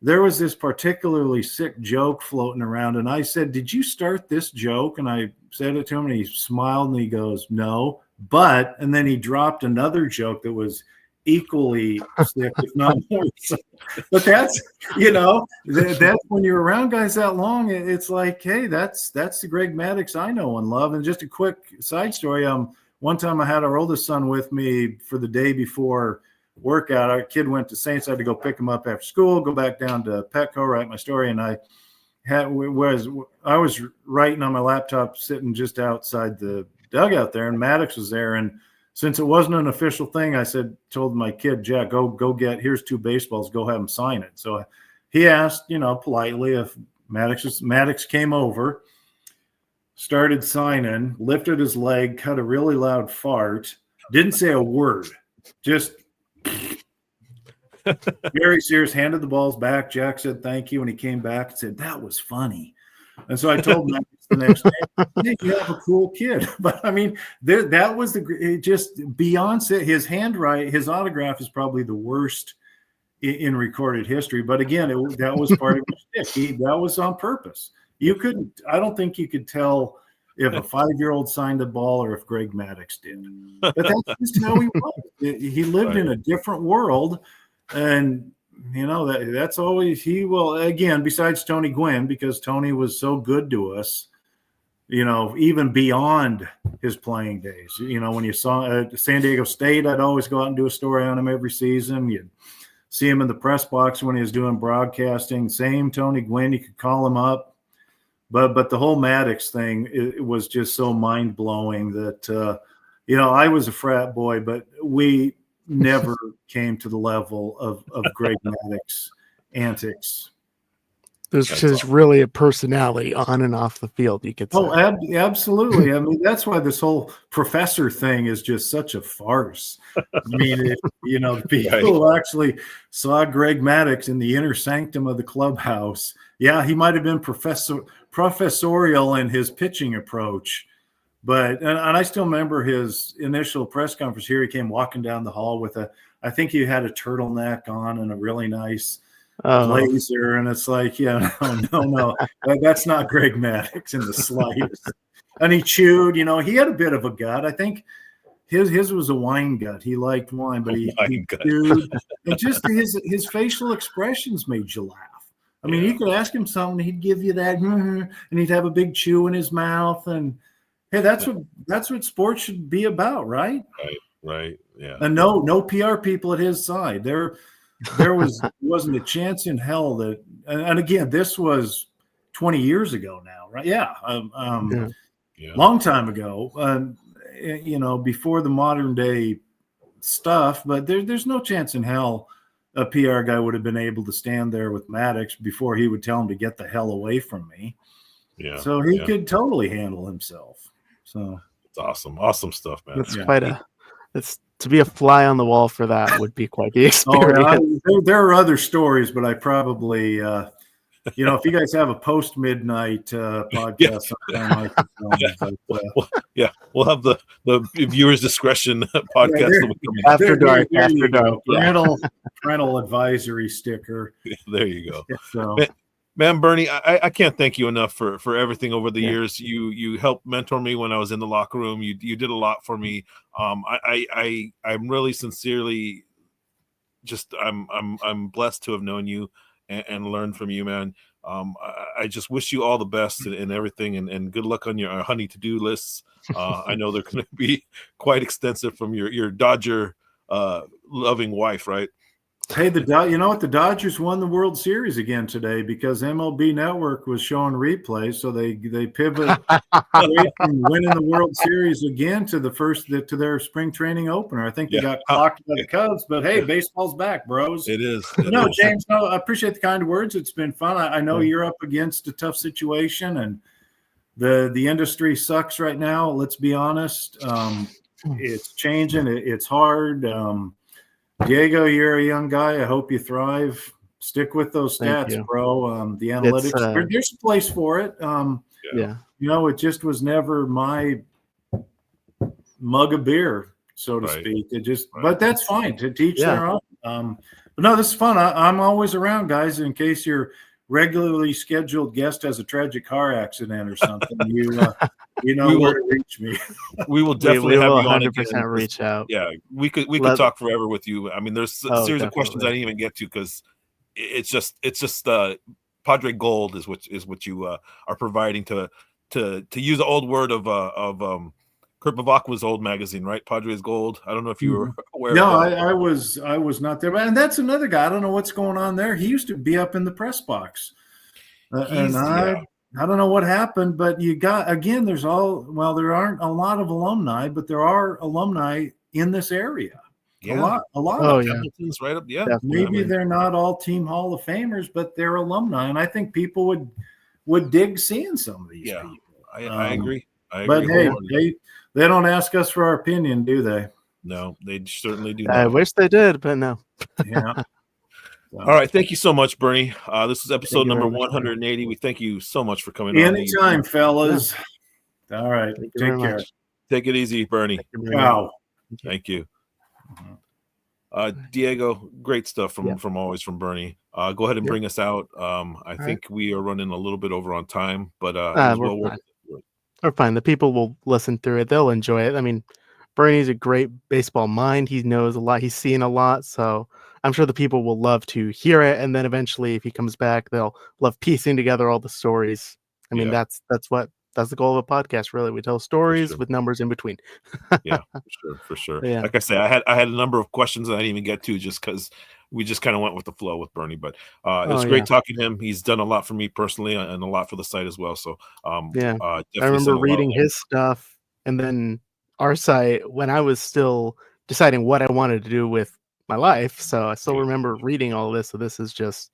there was this particularly sick joke floating around. And I said, "Did you start this joke?" And I said it to him, and he smiled and he goes, "No, but," and then he dropped another joke that was equally sick, if not more. But that's, that's when you're around guys that long, it's like, hey, that's the Greg Maddox I know and love. And just a quick side story. One time I had our oldest son with me for the day before workout. Our kid went to Saints. I had to go pick him up after school, go back down to Petco, write my story. And I was writing on my laptop sitting just outside the dugout there, and Maddox was there. And since it wasn't an official thing, I told my kid, Jack, go get, here's 2 baseballs, go have him sign it. So he asked, politely if Maddox came over, started signing, lifted his leg, cut a really loud fart, didn't say a word, just very serious, handed the balls back. Jack said, thank you. And he came back and said, that was funny. And so I told Maddox the next day, hey, you have a cool kid. But I mean, that was just Beyonce. His handwriting, his autograph is probably the worst in recorded history. But again, that was part of his stick. That was on purpose. I don't think you could tell if a 5-year-old signed the ball or if Greg Maddox did. But that's just how he was. He lived in a different world. And that's always, he will, again, besides Tony Gwynn, because Tony was so good to us, even beyond his playing days. When you saw San Diego State, I'd always go out and do a story on him every season. You'd see him in the press box when he was doing broadcasting. Same Tony Gwynn, you could call him up. But the whole Maddox thing, it was just so mind-blowing that, I was a frat boy, but we never came to the level of Greg Maddox antics. There's just really a personality on and off the field, you could say. Oh, absolutely. I mean, that's why this whole professor thing is just such a farce. I mean, people who actually saw Greg Maddox in the inner sanctum of the clubhouse. Yeah, he might have been professorial in his pitching approach. But, and I still remember his initial press conference here. He came walking down the hall with I think he had a turtleneck on and a really nice blazer. And it's like, no, that's not Greg Maddox in the slightest. And he chewed, he had a bit of a gut. I think his was a wine gut. He liked wine, but he chewed. And just his facial expressions made you laugh. I mean, you could ask him something, he'd give you that, and he'd have a big chew in his mouth. And hey, that's what sports should be about, right? Right. Yeah. And no PR people at his side. There wasn't a chance in hell that. And again, this was 20 years ago now, right? Yeah. Long time ago. Before the modern day stuff. But there's no chance in hell a PR guy would have been able to stand there with Maddox before he would tell him to get the hell away from me. Yeah. So he could totally handle himself. So it's awesome stuff, man. It's it's to be a fly on the wall for that would be quite the experience. There are other stories, but I probably, if you guys have a post midnight podcast, sometime we'll have the viewers discretion podcast after dark. Parental advisory sticker. There you go. So. Man, Bernie, I can't thank you enough for everything over the years. You helped mentor me when I was in the locker room. You did a lot for me. I'm really sincerely just I'm blessed to have known you and learned from you, man. I just wish you all the best and everything, and good luck on your honey to-do lists. I know they're going to be quite extensive from your Dodger loving wife, right? Hey, you know what? The Dodgers won the World Series again today because MLB Network was showing replays, so they pivot away from winning the World Series again to their spring training opener. I think they got clocked by the Cubs, but hey, baseball's back, bros. It is. James, I appreciate the kind words. It's been fun. I know you're up against a tough situation, and the industry sucks right now. Let's be honest. It's changing. It's hard. Diego, you're a young guy. I hope you thrive. Stick with those stats, bro. The analytics, there's a place for it. It just was never my mug of beer, so to speak. But that's fine, to teach their own. But no, this is fun. I'm always around, guys, in case your regularly scheduled guest has a tragic car accident or something. You know where to reach me. We will definitely have you on 100% reach out. Yeah, we could talk forever with you. I mean, there's a series of questions I didn't even get to because it's just Padre Gold is what you are providing to use the old word of Kurt Bavacqua's old magazine, right? Padres Gold. I don't know if you were aware. No, of that. I was not there, and that's another guy. I don't know what's going on there. He used to be up in the press box, and I don't know what happened, but there aren't a lot of alumni, but there are alumni in this area. Yeah. A lot. Oh, yeah. Right up. Yeah. Maybe they're not all team Hall of Famers, but they're alumni. And I think people would dig seeing some of these people. I agree. But hey, they don't ask us for our opinion, do they? No, they certainly do not. I wish they did, but no. Yeah. All right. Thank you so much, Bernie. This is episode number 180. We thank you so much for coming on. Anytime, fellas. Yeah. All right. Take care. Take it easy, Bernie. Wow. Thank you. Diego, great stuff from always from Bernie. Go ahead and bring us out. I think we are running a little bit over on time, but we're fine. The people will listen through it. They'll enjoy it. I mean, Bernie's a great baseball mind. He knows a lot. He's seen a lot. So I'm sure the people will love to hear it. And then eventually, if he comes back, they'll love piecing together all the stories. I mean, that's the goal of a podcast, really. We tell stories with numbers in between. Yeah, for sure. Yeah. Like I say, I had a number of questions that I didn't even get to just because we just kind of went with the flow with Bernie. But it was great talking to him. He's done a lot for me personally and a lot for the site as well. So I remember reading his stuff and then our site when I was still deciding what I wanted to do with my life. So I still remember reading all of this. So this is just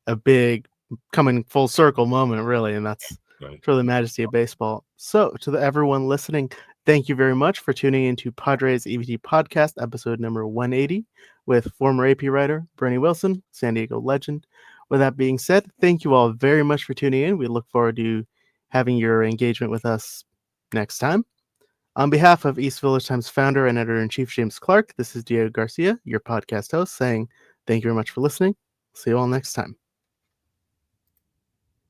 a big coming full circle moment, really. And that's for the majesty of baseball. So to everyone listening, thank you very much for tuning into Padres EVT Podcast, episode number 180 with former AP writer Bernie Wilson, San Diego legend. With that being said, thank you all very much for tuning in. We look forward to having your engagement with us next time. On behalf of East Village Times founder and editor-in-chief James Clark, this is Diego Garcia, your podcast host, saying thank you very much for listening. See you all next time.